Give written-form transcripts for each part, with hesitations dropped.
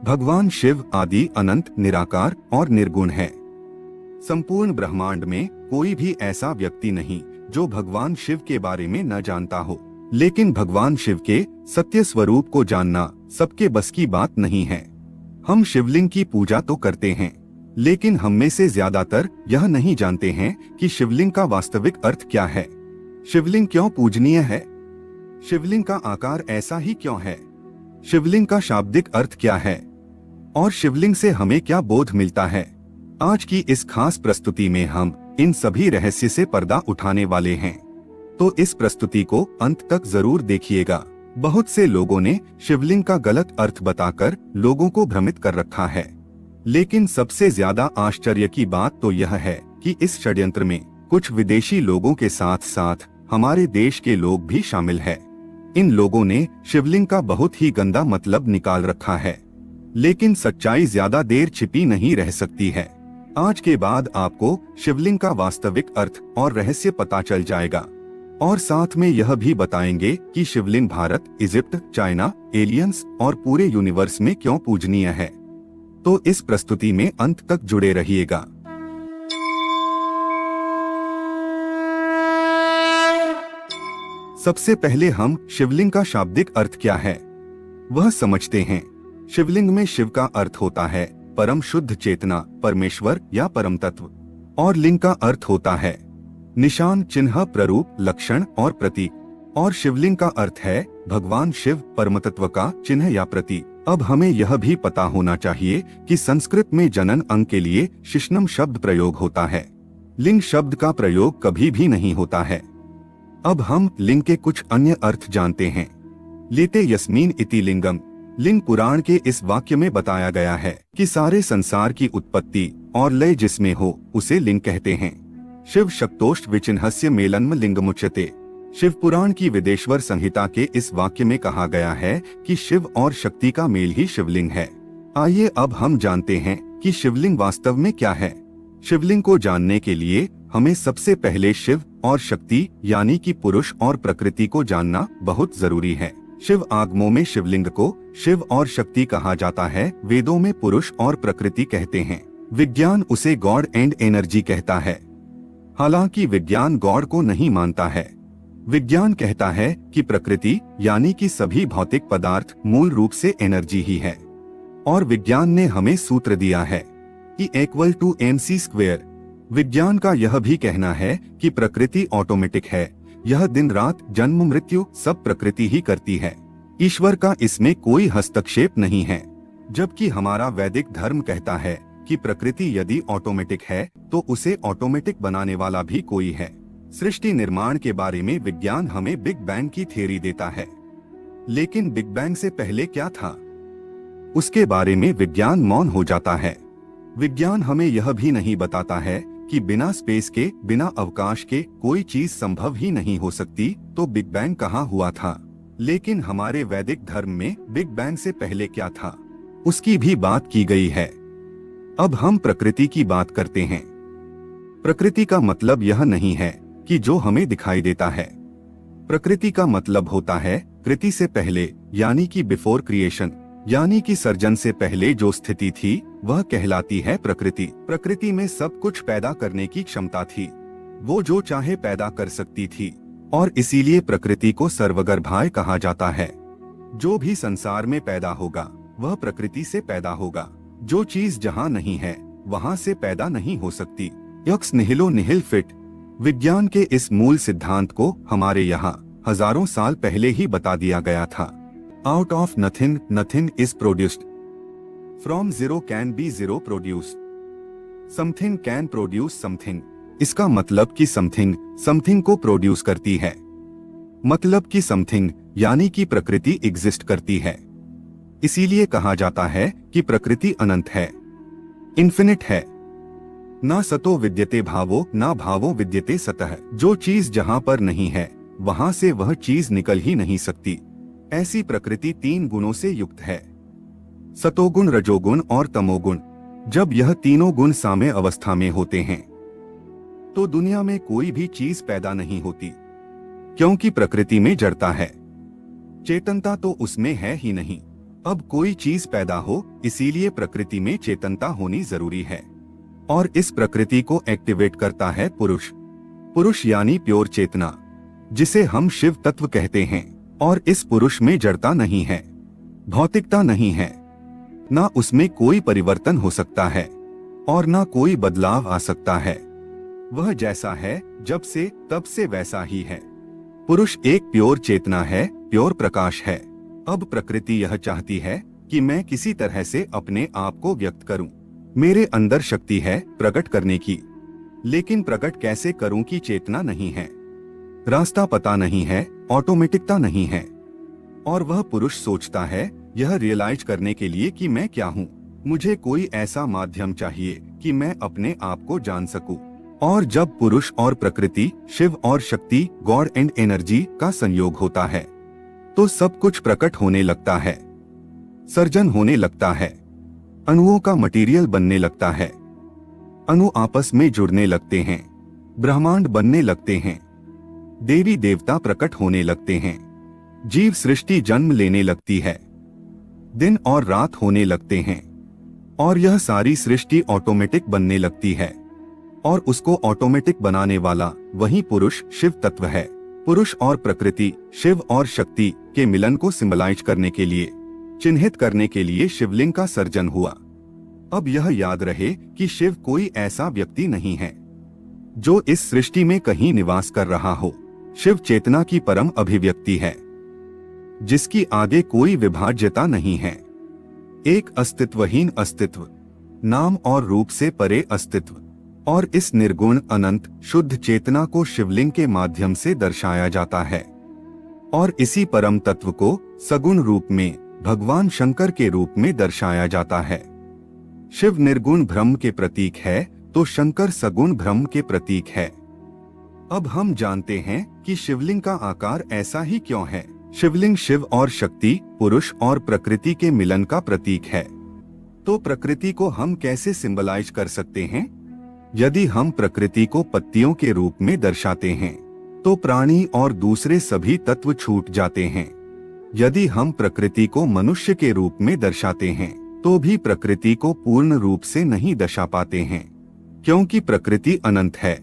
भगवान शिव आदि अनंत, निराकार और निर्गुण है। संपूर्ण ब्रह्मांड में कोई भी ऐसा व्यक्ति नहीं जो भगवान शिव के बारे में न जानता हो। लेकिन भगवान शिव के सत्य स्वरूप को जानना सबके बस की बात नहीं है। हम शिवलिंग की पूजा तो करते हैं, लेकिन हम में से ज्यादातर यह नहीं जानते हैं कि शिवलिंग का वास्तविक अर्थ क्या है। शिवलिंग क्यों पूजनीय है? शिवलिंग का आकार ऐसा ही क्यों है? शिवलिंग का शाब्दिक अर्थ क्या है और शिवलिंग से हमें क्या बोध मिलता है? आज की इस खास प्रस्तुति में हम इन सभी रहस्य से पर्दा उठाने वाले हैं, तो इस प्रस्तुति को अंत तक जरूर देखिएगा। बहुत से लोगों ने शिवलिंग का गलत अर्थ बताकर लोगों को भ्रमित कर रखा है, लेकिन सबसे ज्यादा आश्चर्य की बात तो यह है कि इस षड्यंत्र में कुछ विदेशी लोगों के साथ साथ हमारे देश के लोग भी शामिल है। इन लोगों ने शिवलिंग का बहुत ही गंदा मतलब निकाल रखा है, लेकिन सच्चाई ज्यादा देर छिपी नहीं रह सकती है। आज के बाद आपको शिवलिंग का वास्तविक अर्थ और रहस्य पता चल जाएगा, और साथ में यह भी बताएंगे कि शिवलिंग भारत, इजिप्ट, चाइना, एलियंस और पूरे यूनिवर्स में क्यों पूजनीय है। तो इस प्रस्तुति में अंत तक जुड़े रहिएगा। सबसे पहले हम शिवलिंग का शाब्दिक अर्थ क्या है वह समझते हैं। शिवलिंग में शिव का अर्थ होता है परम शुद्ध चेतना, परमेश्वर या परम तत्व, और लिंग का अर्थ होता है निशान, चिन्ह, प्ररूप, लक्षण और प्रतीक। और शिवलिंग का अर्थ है भगवान शिव, परमतत्व का चिन्ह या प्रतीक। अब हमें यह भी पता होना चाहिए कि संस्कृत में जनन अंग के लिए शिश्नम शब्द प्रयोग होता है। लिंग शब्द का प्रयोग कभी भी नहीं होता है। अब हम लिंग के कुछ अन्य अर्थ जानते हैं। लेते यस्मीन इति लिंगम। लिंग पुराण के इस वाक्य में बताया गया है कि सारे संसार की उत्पत्ति और लय जिसमें हो उसे लिंग कहते हैं। शिव शक्तोष्ट विचिन्हस्य मेलन्म लिंगमुच्यते। शिव पुराण की विदेश्वर संहिता के इस वाक्य में कहा गया है कि शिव और शक्ति का मेल ही शिवलिंग है। आइए अब हम जानते हैं कि शिवलिंग वास्तव में क्या है। शिवलिंग को जानने के लिए हमें सबसे पहले शिव और शक्ति यानी कि पुरुष और प्रकृति को जानना बहुत जरूरी है। शिव आगमों में शिवलिंग को शिव और शक्ति कहा जाता है, वेदों में पुरुष और प्रकृति कहते हैं। विज्ञान उसे गॉड एंड एनर्जी कहता है। हालांकि विज्ञान गॉड को नहीं मानता है। विज्ञान कहता है कि प्रकृति यानी कि सभी भौतिक पदार्थ मूल रूप से एनर्जी ही है। और विज्ञान ने हमें सूत्र दिया है E=mc²। विज्ञान का यह भी कहना है कि प्रकृति ऑटोमेटिक है। यह दिन रात, जन्म मृत्यु सब प्रकृति ही करती है। ईश्वर का इसमें कोई हस्तक्षेप नहीं है। जबकि हमारा वैदिक धर्म कहता है कि प्रकृति यदि ऑटोमेटिक है तो उसे ऑटोमेटिक बनाने वाला भी कोई है। सृष्टि निर्माण के बारे में विज्ञान हमें बिग बैंग की थ्योरी देता है, लेकिन बिग बैंग से पहले क्या था उसके बारे में विज्ञान मौन हो जाता है। विज्ञान हमें यह भी नहीं बताता है कि बिना स्पेस के, बिना अवकाश के कोई चीज संभव ही नहीं हो सकती, तो बिग बैंग कहाँ हुआ था। लेकिन हमारे वैदिक धर्म में बिग बैंग से पहले क्या था उसकी भी बात की गई है। अब हम प्रकृति की बात करते हैं। प्रकृति का मतलब यह नहीं है कि जो हमें दिखाई देता है। प्रकृति का मतलब होता है कृति से पहले, यानी कि बिफोर क्रिएशन, यानी कि सर्जन से पहले जो स्थिति थी वह कहलाती है प्रकृति। प्रकृति में सब कुछ पैदा करने की क्षमता थी। वो जो चाहे पैदा कर सकती थी, और इसीलिए प्रकृति को सर्वगर्भाय कहा जाता है। जो भी संसार में पैदा होगा वह प्रकृति से पैदा होगा। जो चीज जहाँ नहीं है वहाँ से पैदा नहीं हो सकती। X निहिलो निहिल fit. विज्ञान के इस मूल सिद्धांत को हमारे यहाँ हजारों साल पहले ही बता दिया गया था। Out of nothing nothing is produced, from zero can be zero produced, something can produce something. इसका मतलब कि समथिंग समथिंग को प्रोड्यूस करती है। मतलब कि समथिंग यानी कि प्रकृति एग्जिस्ट करती है। इसीलिए कहा जाता है कि प्रकृति अनंत है, इन्फिनिट है। ना सतो विद्यते भावो, ना भावो विद्यते सतः। जो चीज जहाँ पर नहीं है वहाँ से वह चीज निकल ही नहीं सकती। ऐसी प्रकृति 3 गुणों से युक्त है, सतोगुण, रजोगुण और तमोगुण। जब यह तीनों गुण साम्य अवस्था में होते हैं तो दुनिया में कोई भी चीज पैदा नहीं होती, क्योंकि प्रकृति में जड़ता है, चेतनता तो उसमें है ही नहीं। अब कोई चीज पैदा हो, इसीलिए प्रकृति में चेतनता होनी जरूरी है, और इस प्रकृति को एक्टिवेट करता है पुरुष। पुरुष यानी प्योर चेतना, जिसे हम शिव तत्व कहते हैं। और इस पुरुष में जड़ता नहीं है, भौतिकता नहीं है, ना उसमें कोई परिवर्तन हो सकता है और ना कोई बदलाव आ सकता है। वह जैसा है जब से तब से वैसा ही है। पुरुष एक प्योर चेतना है, प्योर प्रकाश है। अब प्रकृति यह चाहती है कि मैं किसी तरह से अपने आप को व्यक्त करूं। मेरे अंदर शक्ति है प्रकट करने की, लेकिन प्रकट कैसे करूं की चेतना नहीं है, रास्ता पता नहीं है, ऑटोमेटिकता नहीं है। और वह पुरुष सोचता है यह रियलाइज करने के लिए कि मैं क्या हूँ, मुझे कोई ऐसा माध्यम चाहिए कि मैं अपने आप को जान सकूं। और जब पुरुष और प्रकृति, शिव और शक्ति, गॉड एंड एनर्जी का संयोग होता है तो सब कुछ प्रकट होने लगता है, सर्जन होने लगता है, अणुओं का मटेरियल बनने लगता है, अणु आपस में जुड़ने लगते हैं, ब्रह्मांड बनने लगते हैं, देवी देवता प्रकट होने लगते हैं, जीव सृष्टि जन्म लेने लगती है, दिन और रात होने लगते हैं, और यह सारी सृष्टि ऑटोमेटिक बनने लगती है। और उसको ऑटोमेटिक बनाने वाला वही पुरुष शिव तत्व है। पुरुष और प्रकृति, शिव और शक्ति के मिलन को सिंबलाइज करने के लिए, चिन्हित करने के लिए शिवलिंग का सर्जन हुआ। अब यह याद रहे कि शिव कोई ऐसा व्यक्ति नहीं है जो इस सृष्टि में कहीं निवास कर रहा हो। शिव चेतना की परम अभिव्यक्ति है, जिसकी आगे कोई विभाज्यता नहीं है। एक अस्तित्वहीन अस्तित्व, नाम और रूप से परे अस्तित्व। और इस निर्गुण अनंत शुद्ध चेतना को शिवलिंग के माध्यम से दर्शाया जाता है। और इसी परम तत्व को सगुण रूप में भगवान शंकर के रूप में दर्शाया जाता है। शिव निर्गुण ब्रह्म के प्रतीक है तो शंकर सगुण ब्रह्म के प्रतीक है। अब हम जानते हैं कि शिवलिंग का आकार ऐसा ही क्यों है। शिवलिंग शिव और शक्ति, पुरुष और प्रकृति के मिलन का प्रतीक है। तो प्रकृति को हम कैसे सिंबलाइज कर सकते हैं? यदि हम प्रकृति को पत्तियों के रूप में दर्शाते हैं तो प्राणी और दूसरे सभी तत्व छूट जाते हैं। यदि हम प्रकृति को मनुष्य के रूप में दर्शाते हैं तो भी प्रकृति को पूर्ण रूप से नहीं दर्शा पाते हैं, क्योंकि प्रकृति अनंत है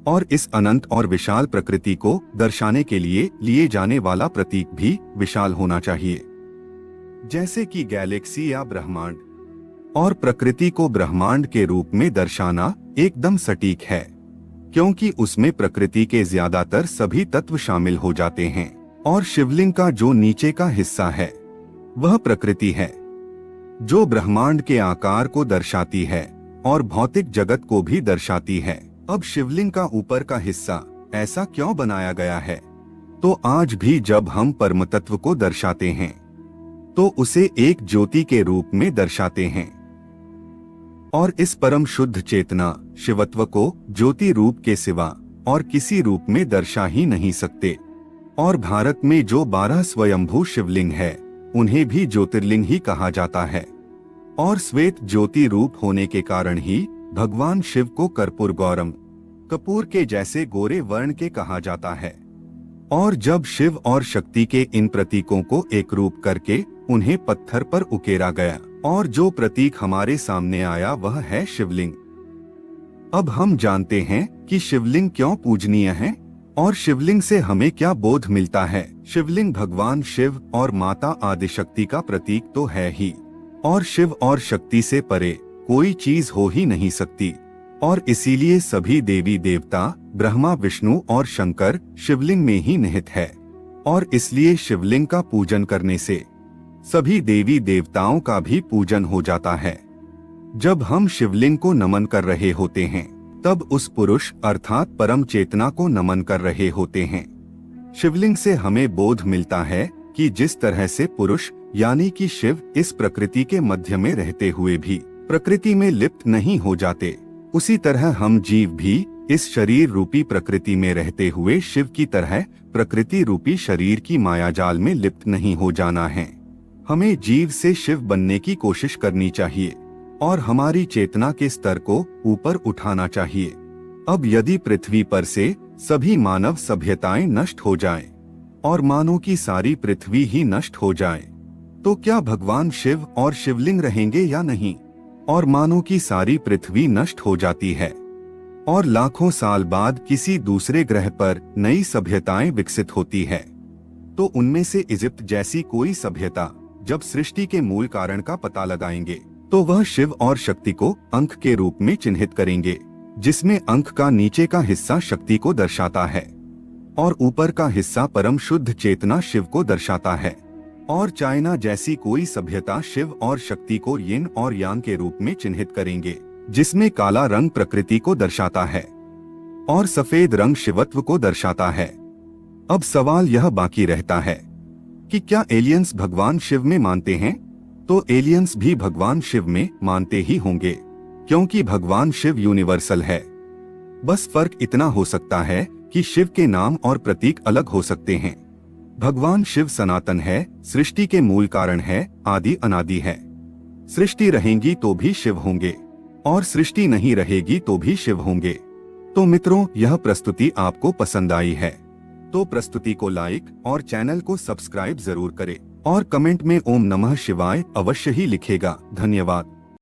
और इस अनंत और विशाल प्रकृति को दर्शाने के लिए जाने वाला प्रतीक भी विशाल होना चाहिए, जैसे कि गैलेक्सी या ब्रह्मांड। और प्रकृति को ब्रह्मांड के रूप में दर्शाना एकदम सटीक है, क्योंकि उसमें प्रकृति के ज्यादातर सभी तत्व शामिल हो जाते हैं। और शिवलिंग का जो नीचे का हिस्सा है वह प्रकृति है, जो ब्रह्मांड के आकार को दर्शाती है और भौतिक जगत को भी दर्शाती है। अब शिवलिंग का ऊपर का हिस्सा ऐसा क्यों बनाया गया है? तो आज भी जब हम परम तत्व को दर्शाते हैं तो उसे एक ज्योति के रूप में दर्शाते हैं। और इस परम शुद्ध चेतना शिवत्व को ज्योति रूप के सिवा और किसी रूप में दर्शा ही नहीं सकते। और भारत में जो 12 स्वयंभू शिवलिंग है उन्हें भी ज्योतिर्लिंग ही कहा जाता है। और श्वेत ज्योति रूप होने के कारण ही भगवान शिव को कर्पूर गौरम, कपूर के जैसे गोरे वर्ण के कहा जाता है। और जब शिव और शक्ति के इन प्रतीकों को एक रूप करके उन्हें पत्थर पर उकेरा गया और जो प्रतीक हमारे सामने आया वह है शिवलिंग। अब हम जानते हैं कि शिवलिंग क्यों पूजनीय है और शिवलिंग से हमें क्या बोध मिलता है। शिवलिंग भगवान शिव और माता आदिशक्ति का प्रतीक तो है ही, और शिव और शक्ति से परे कोई चीज हो ही नहीं सकती। और इसीलिए सभी देवी देवता, ब्रह्मा, विष्णु और शंकर शिवलिंग में ही निहित है। और इसलिए शिवलिंग का पूजन करने से सभी देवी देवताओं का भी पूजन हो जाता है। जब हम शिवलिंग को नमन कर रहे होते हैं तब उस पुरुष अर्थात परम चेतना को नमन कर रहे होते हैं। शिवलिंग से हमें बोध मिलता है कि जिस तरह से पुरुष यानी कि शिव इस प्रकृति के मध्य में रहते हुए भी प्रकृति में लिप्त नहीं हो जाते, उसी तरह हम जीव भी इस शरीर रूपी प्रकृति में रहते हुए शिव की तरह प्रकृति रूपी शरीर की मायाजाल में लिप्त नहीं हो जाना है। हमें जीव से शिव बनने की कोशिश करनी चाहिए और हमारी चेतना के स्तर को ऊपर उठाना चाहिए। अब यदि पृथ्वी पर से सभी मानव सभ्यताएं नष्ट हो जाएं और मानव की सारी पृथ्वी ही नष्ट हो जाए तो क्या भगवान शिव और शिवलिंग रहेंगे या नहीं? और मानो कि सारी पृथ्वी नष्ट हो जाती है और लाखों साल बाद किसी दूसरे ग्रह पर नई सभ्यताएं विकसित होती है। तो उनमें से इजिप्ट जैसी कोई सभ्यता जब सृष्टि के मूल कारण का पता लगाएंगे तो वह शिव और शक्ति को अंक के रूप में चिन्हित करेंगे, जिसमें अंक का नीचे का हिस्सा शक्ति को दर्शाता है और ऊपर का हिस्सा परम शुद्ध चेतना शिव को दर्शाता है। और चाइना जैसी कोई सभ्यता शिव और शक्ति को यिन और यांग के रूप में चिन्हित करेंगे, जिसमें काला रंग प्रकृति को दर्शाता है और सफेद रंग शिवत्व को दर्शाता है। अब सवाल यह बाकी रहता है कि क्या एलियंस भगवान शिव में मानते हैं? तो एलियंस भी भगवान शिव में मानते ही होंगे, क्योंकि भगवान शिव यूनिवर्सल है। बस फर्क इतना हो सकता है कि शिव के नाम और प्रतीक अलग हो सकते हैं। भगवान शिव सनातन है, सृष्टि के मूल कारण है, आदि अनादि है। सृष्टि रहेगी तो भी शिव होंगे और सृष्टि नहीं रहेगी तो भी शिव होंगे। तो मित्रों, यह प्रस्तुति आपको पसंद आई है तो प्रस्तुति को लाइक और चैनल को सब्सक्राइब जरूर करें और कमेंट में ओम नमः शिवाय अवश्य ही लिखेगा। धन्यवाद।